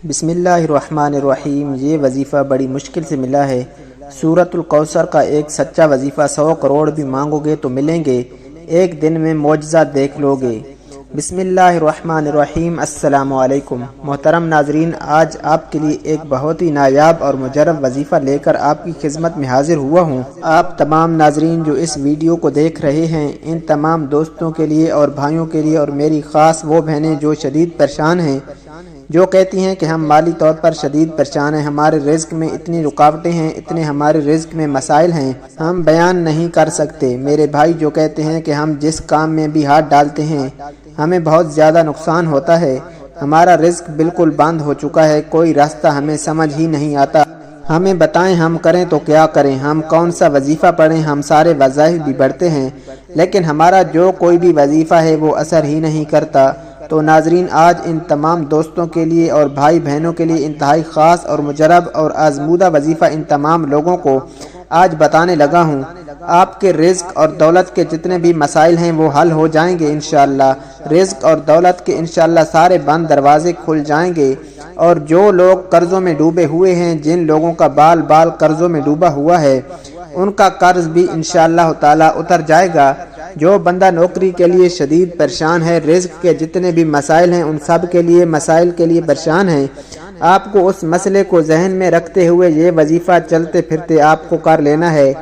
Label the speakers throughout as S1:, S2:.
S1: بسم اللہ الرحمن الرحیم۔ یہ وظیفہ بڑی مشکل سے ملا ہے۔ سورۃ الکوثر کا ایک سچا وظیفہ 100 کروڑ بھی مانگو گے تو ملیں گے، ایک دن میں معجزہ دیکھ لو گے۔ بسم اللہ الرحمن الرحیم۔ السلام علیکم محترم ناظرین، آج آپ کے لیے ایک بہت ہی نایاب اور مجرب وظیفہ لے کر آپ کی خدمت میں حاضر ہوا ہوں۔ آپ تمام ناظرین جو اس ویڈیو کو دیکھ رہے ہیں، ان تمام دوستوں کے لیے اور بھائیوں کے لیے، اور میری خاص وہ بہنیں جو شدید پریشان ہیں، جو کہتی ہیں کہ ہم مالی طور پر شدید پریشان ہیں، ہمارے رزق میں اتنی رکاوٹیں ہیں، اتنے ہمارے رزق میں مسائل ہیں، ہم بیان نہیں کر سکتے۔ میرے بھائی جو کہتے ہیں کہ ہم جس کام میں بھی ہاتھ ڈالتے ہیں ہمیں بہت زیادہ نقصان ہوتا ہے، ہمارا رزق بالکل بند ہو چکا ہے، کوئی راستہ ہمیں سمجھ ہی نہیں آتا، ہمیں بتائیں ہم کریں تو کیا کریں، ہم کون سا وظیفہ پڑھیں، ہم سارے وظائف بھی پڑھتے ہیں لیکن ہمارا جو کوئی بھی وظیفہ ہے وہ اثر ہی نہیں کرتا۔ تو ناظرین، آج ان تمام دوستوں کے لیے اور بھائی بہنوں کے لیے انتہائی خاص اور مجرب اور آزمودہ وظیفہ ان تمام لوگوں کو آج بتانے لگا ہوں۔ آپ کے رزق اور دولت کے جتنے بھی مسائل ہیں وہ حل ہو جائیں گے انشاءاللہ۔ رزق اور دولت کے انشاءاللہ سارے بند دروازے کھل جائیں گے، اور جو لوگ قرضوں میں ڈوبے ہوئے ہیں، جن لوگوں کا بال بال قرضوں میں ڈوبا ہوا ہے، ان کا قرض بھی انشاءاللہ تعالی اتر جائے گا۔ جو بندہ نوکری کے لیے شدید پریشان ہے، رزق کے جتنے بھی مسائل ہیں ان سب کے لیے مسائل کے لیے پریشان ہیں، آپ کو اس مسئلے کو ذہن میں رکھتے ہوئے یہ وظیفہ چلتے پھرتے آپ کو کر لینا ہے۔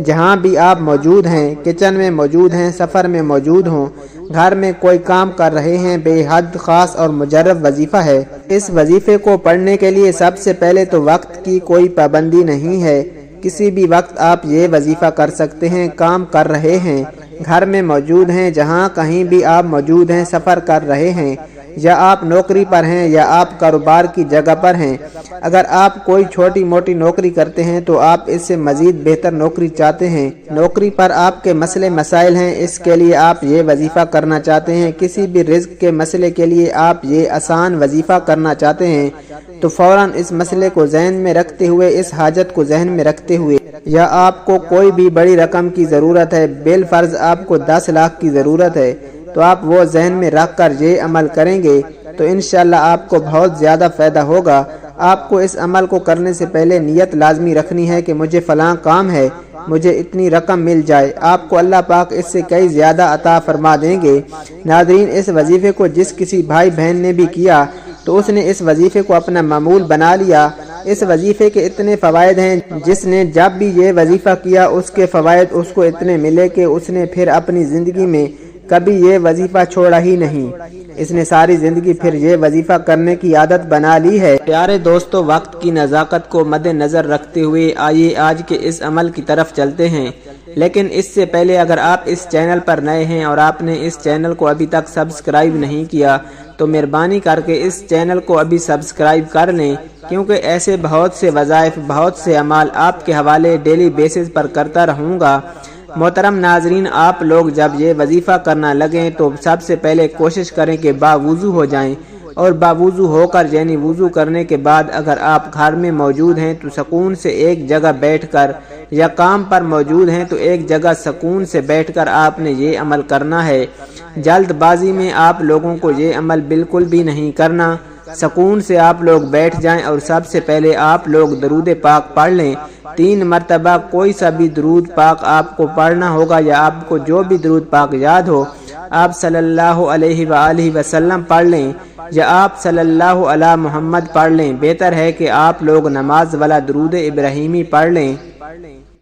S1: جہاں بھی آپ موجود ہیں، کچن میں موجود ہیں، سفر میں موجود ہوں، گھر میں کوئی کام کر رہے ہیں، بے حد خاص اور مجرب وظیفہ ہے۔ اس وظیفے کو پڑھنے کے لیے سب سے پہلے تو وقت کی کوئی پابندی نہیں ہے، کسی بھی وقت آپ یہ وظیفہ کر سکتے ہیں۔ کام کر رہے ہیں، گھر میں موجود ہیں، جہاں کہیں بھی آپ موجود ہیں، سفر کر رہے ہیں، یا آپ نوکری پر ہیں یا آپ کاروبار کی جگہ پر ہیں، اگر آپ کوئی چھوٹی موٹی نوکری کرتے ہیں تو آپ اس سے مزید بہتر نوکری چاہتے ہیں، نوکری پر آپ کے مسئلے مسائل ہیں، اس کے لیے آپ یہ وظیفہ کرنا چاہتے ہیں، کسی بھی رزق کے مسئلے کے لیے آپ یہ آسان وظیفہ کرنا چاہتے ہیں، تو فوراً اس مسئلے کو ذہن میں رکھتے ہوئے، اس حاجت کو ذہن میں رکھتے ہوئے، یا آپ کو کوئی بھی بڑی رقم کی ضرورت ہے، بالفرض آپ کو 10 لاکھ کی ضرورت ہے، تو آپ وہ ذہن میں رکھ کر یہ عمل کریں گے تو انشاءاللہ آپ کو بہت زیادہ فائدہ ہوگا۔ آپ کو اس عمل کو کرنے سے پہلے نیت لازمی رکھنی ہے کہ مجھے فلاں کام ہے، مجھے اتنی رقم مل جائے، آپ کو اللہ پاک اس سے کئی زیادہ عطا فرما دیں گے۔ ناظرین، اس وظیفے کو جس کسی بھائی بہن نے بھی کیا تو اس نے اس وظیفے کو اپنا معمول بنا لیا۔ اس وظیفے کے اتنے فوائد ہیں، جس نے جب بھی یہ وظیفہ کیا اس کے فوائد اس کو اتنے ملے کہ اس نے پھر اپنی زندگی میں کبھی یہ وظیفہ چھوڑا ہی نہیں، اس نے ساری زندگی پھر یہ وظیفہ کرنے کی عادت بنا لی ہے۔ پیارے دوستو، وقت کی نزاکت کو مد نظر رکھتے ہوئے آئیے آج کے اس عمل کی طرف چلتے ہیں، لیکن اس سے پہلے اگر آپ اس چینل پر نئے ہیں اور آپ نے اس چینل کو ابھی تک سبسکرائب نہیں کیا تو مہربانی کر کے اس چینل کو ابھی سبسکرائب کر لیں، کیونکہ ایسے بہت سے وظائف، بہت سے اعمال آپ کے حوالے ڈیلی بیسز پر کرتا رہوں گا۔ محترم ناظرین، آپ لوگ جب یہ وظیفہ کرنا لگیں تو سب سے پہلے کوشش کریں کہ باوضو ہو جائیں، اور باوضو ہو کر یعنی وضو کرنے کے بعد اگر آپ گھر میں موجود ہیں تو سکون سے ایک جگہ بیٹھ کر، یا کام پر موجود ہیں تو ایک جگہ سکون سے بیٹھ کر آپ نے یہ عمل کرنا ہے۔ جلد بازی میں آپ لوگوں کو یہ عمل بالکل بھی نہیں کرنا، سکون سے آپ لوگ بیٹھ جائیں اور سب سے پہلے آپ لوگ درود پاک پڑھ لیں۔ 3 مرتبہ کوئی سا بھی درود پاک آپ کو پڑھنا ہوگا، یا آپ کو جو بھی درود پاک یاد ہو آپ صلی اللہ علیہ وآلہ وسلم پڑھ لیں، یا آپ صلی اللہ علی محمد پڑھ لیں۔ بہتر ہے کہ آپ لوگ نماز والا درود ابراہیمی پڑھ لیں۔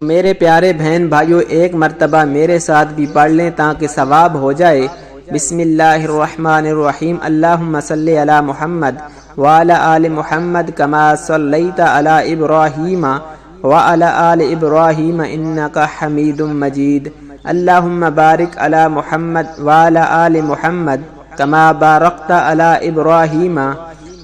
S1: میرے پیارے بہن بھائیوں، ایک مرتبہ میرے ساتھ بھی پڑھ لیں تاکہ ثواب ہو جائے۔ بسم اللہ الرحمن الرحیم۔ اللہم صلی علی محمد وعلی آل محمد کما صلیت علی ابراہیم وعلی آل ابراہیم انک حمید مجید۔ اللہم بارک علی محمد وعلی آل محمد کما بارکت علی ابراہیم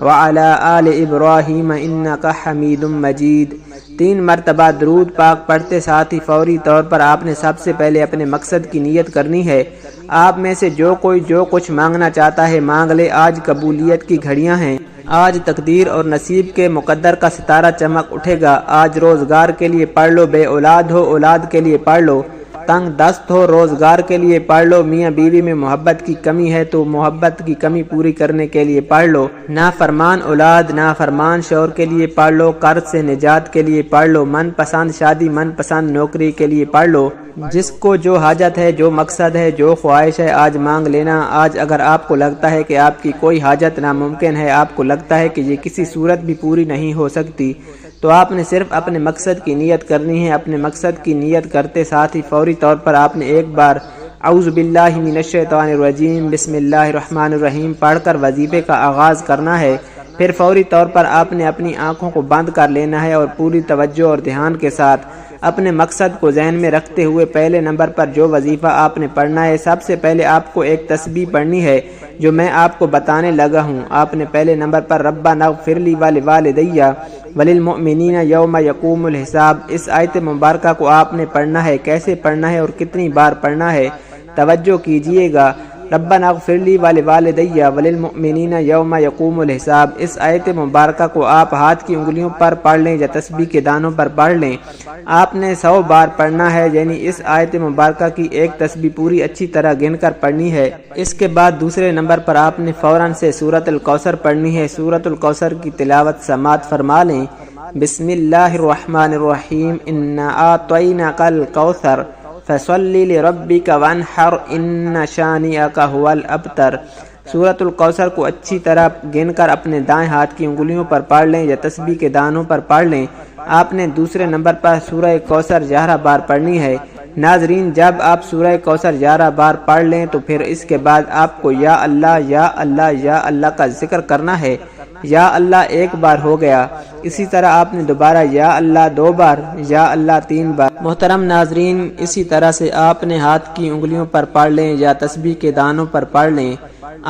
S1: وعلی آل ابراہیم انک حمید مجید۔ 3 مرتبہ درود پاک پڑھتے ساتھ ہی فوری طور پر آپ نے سب سے پہلے اپنے مقصد کی نیت کرنی ہے۔ آپ میں سے جو کوئی جو کچھ مانگنا چاہتا ہے مانگ لے، آج قبولیت کی گھڑیاں ہیں، آج تقدیر اور نصیب کے مقدر کا ستارہ چمک اٹھے گا۔ آج روزگار کے لیے پڑھ لو، بے اولاد ہو اولاد کے لیے پڑھ لو، تنگ دست ہو روزگار کے لیے پڑھ لو، میاں بیوی میں محبت کی کمی ہے تو محبت کی کمی پوری کرنے کے لیے پڑھ لو، نافرمان اولاد نافرمان شوہر کے لیے پڑھ لو، قرض سے نجات کے لیے پڑھ لو، من پسند شادی من پسند نوکری کے لیے پڑھ لو، جس کو جو حاجت ہے جو مقصد ہے جو خواہش ہے آج مانگ لینا۔ آج اگر آپ کو لگتا ہے کہ آپ کی کوئی حاجت ناممکن ہے، آپ کو لگتا ہے کہ یہ کسی صورت بھی پوری نہیں ہو سکتی، تو آپ نے صرف اپنے مقصد کی نیت کرنی ہے۔ اپنے مقصد کی نیت کرتے ساتھ ہی فوری طور پر آپ نے ایک بار اعوذ باللہ من الشیطان الرجیم بسم اللہ الرحمن الرحیم پڑھ کر وظیفے کا آغاز کرنا ہے۔ پھر فوری طور پر آپ نے اپنی آنکھوں کو بند کر لینا ہے اور پوری توجہ اور دھیان کے ساتھ اپنے مقصد کو ذہن میں رکھتے ہوئے پہلے نمبر پر جو وظیفہ آپ نے پڑھنا ہے، سب سے پہلے آپ کو ایک تسبیح پڑھنی ہے جو میں آپ کو بتانے لگا ہوں۔ آپ نے پہلے نمبر پر ربنا اغفر لی ولوالدی وللمؤمنین یوم یقوم الحساب، اس آیت مبارکہ کو آپ نے پڑھنا ہے۔ کیسے پڑھنا ہے اور کتنی بار پڑھنا ہے، توجہ کیجئے گا۔ ربنا اغفر لی ولوالدی وللمؤمنین یوم یقوم الحساب، اس آیت مبارکہ کو آپ ہاتھ کی انگلیوں پر پڑھ لیں یا تسبیح کے دانوں پر پڑھ لیں۔ آپ نے 100 بار پڑھنا ہے، یعنی اس آیت مبارکہ کی ایک تسبیح پوری اچھی طرح گن کر پڑھنی ہے۔ اس کے بعد دوسرے نمبر پر آپ نے فوراً سے سورۃ الکوثر پڑھنی ہے۔ سورۃ الکوثر کی تلاوت سماعت فرما لیں۔ بسم اللہ الرحمن الرحیم انا اعطیناک الکوثر فصل لربک وانحر ان شانئک ھو الابتر۔ سورۃ الکوثر کو اچھی طرح گن کر اپنے دائیں ہاتھ کی انگلیوں پر پڑھ لیں یا تسبیح کے دانوں پر پڑھ لیں۔ آپ نے دوسرے نمبر پر سورہ کوثر 11 بار پڑھنی ہے۔ ناظرین، جب آپ سورہ کوثر 11 بار پڑھ لیں تو پھر اس کے بعد آپ کو یا اللہ یا اللہ یا اللہ کا ذکر کرنا ہے۔ یا اللہ ایک بار ہو گیا، اسی طرح آپ نے دوبارہ یا اللہ 2 بار، یا اللہ 3 بار۔ محترم ناظرین، اسی طرح سے آپ نے ہاتھ کی انگلیوں پر پڑھ لیں یا تسبیح کے دانوں پر پڑھ لیں۔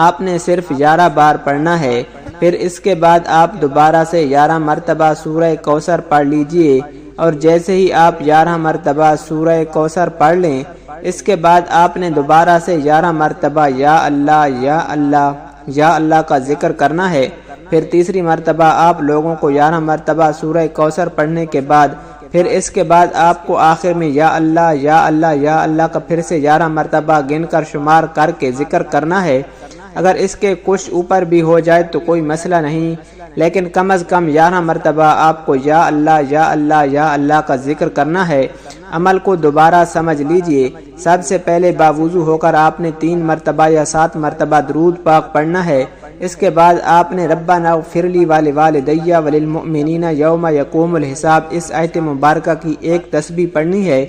S1: آپ نے صرف 11 بار پڑھنا ہے۔ پھر اس کے بعد آپ دوبارہ سے 11 مرتبہ سورہ کوثر پڑھ لیجئے، اور جیسے ہی آپ 11 مرتبہ سورہ کوثر پڑھ لیں، اس کے بعد آپ نے دوبارہ سے 11 مرتبہ یا اللہ یا اللہ یا اللہ کا ذکر کرنا ہے۔ پھر تیسری مرتبہ آپ لوگوں کو 11 مرتبہ سورہ کوثر پڑھنے کے بعد پھر اس کے بعد آپ کو آخر میں یا اللہ یا اللہ یا اللہ کا پھر سے 11 مرتبہ گن کر شمار کر کے ذکر کرنا ہے۔ اگر اس کے کچھ اوپر بھی ہو جائے تو کوئی مسئلہ نہیں، لیکن کم از کم 11 مرتبہ آپ کو یا اللہ یا اللہ یا اللہ کا ذکر کرنا ہے۔ عمل کو دوبارہ سمجھ لیجئے۔ سب سے پہلے باوضو ہو کر آپ نے 3 مرتبہ یا 7 مرتبہ درود پاک پڑھنا ہے۔ اس کے بعد آپ نے ربنا اغفر لی ولوالدی وللمؤمنین یوم یقوم الحساب، اس آیت مبارکہ کی ایک تسبیح پڑھنی ہے۔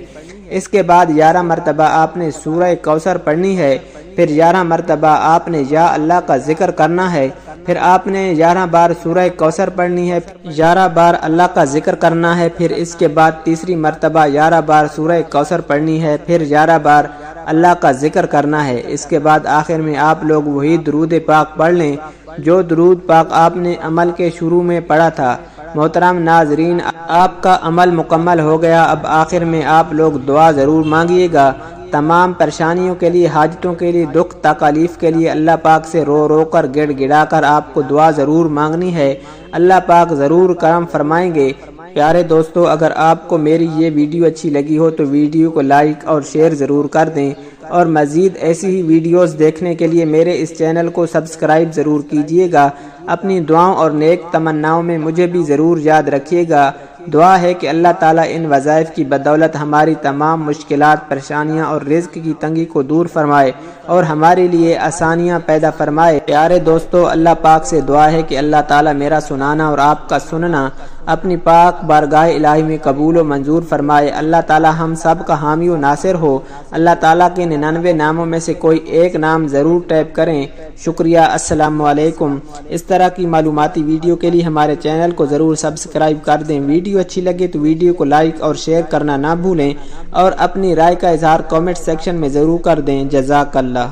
S1: اس کے بعد 11 مرتبہ آپ نے سورہ کوثر پڑھنی ہے۔ پھر 11 مرتبہ آپ نے یا اللہ کا ذکر کرنا ہے۔ پھر آپ نے 11 بار سورہ کوثر پڑھنی ہے، 11 بار اللہ کا ذکر کرنا ہے۔ پھر اس کے بعد تیسری مرتبہ 11 بار سورہ کوثر پڑھنی ہے، پھر 11 بار اللہ کا ذکر کرنا ہے۔ اس کے بعد آخر میں آپ لوگ وہی درود پاک پڑھ لیں جو درود پاک آپ نے عمل کے شروع میں پڑھا تھا۔ محترم ناظرین، آپ کا عمل مکمل ہو گیا۔ اب آخر میں آپ لوگ دعا ضرور مانگیے گا۔ تمام پریشانیوں کے لیے، حاجتوں کے لیے، دکھ تکالیف کے لیے اللہ پاک سے رو رو کر گڑ گڑا کر آپ کو دعا ضرور مانگنی ہے۔ اللہ پاک ضرور کرم فرمائیں گے۔ پیارے دوستو، اگر آپ کو میری یہ ویڈیو اچھی لگی ہو تو ویڈیو کو لائک اور شیئر ضرور کر دیں، اور مزید ایسی ہی ویڈیوز دیکھنے کے لیے میرے اس چینل کو سبسکرائب ضرور کیجئے گا۔ اپنی دعاؤں اور نیک تمناؤں میں مجھے بھی ضرور یاد رکھیے گا۔ دعا ہے کہ اللہ تعالیٰ ان وظائف کی بدولت ہماری تمام مشکلات، پریشانیاں اور رزق کی تنگی کو دور فرمائے اور ہمارے لیے آسانیاں پیدا فرمائے۔ پیارے دوستو، اللہ پاک سے دعا ہے کہ اللہ تعالیٰ میرا سنانا اور آپ کا سننا اپنی پاک بارگاہ الہی میں قبول و منظور فرمائے۔ اللہ تعالیٰ ہم سب کا حامی و ناصر ہو۔ اللہ تعالیٰ کے 99 ناموں میں سے کوئی ایک نام ضرور ٹائپ کریں۔ شکریہ۔ السلام علیکم۔ اس طرح کی معلوماتی ویڈیو کے لیے ہمارے چینل کو ضرور سبسکرائب کر دیں۔ ویڈیو اچھی لگے تو ویڈیو کو لائک اور شیئر کرنا نہ بھولیں، اور اپنی رائے کا اظہار کامنٹ سیکشن میں ضرور کر دیں۔ جزاک اللہ۔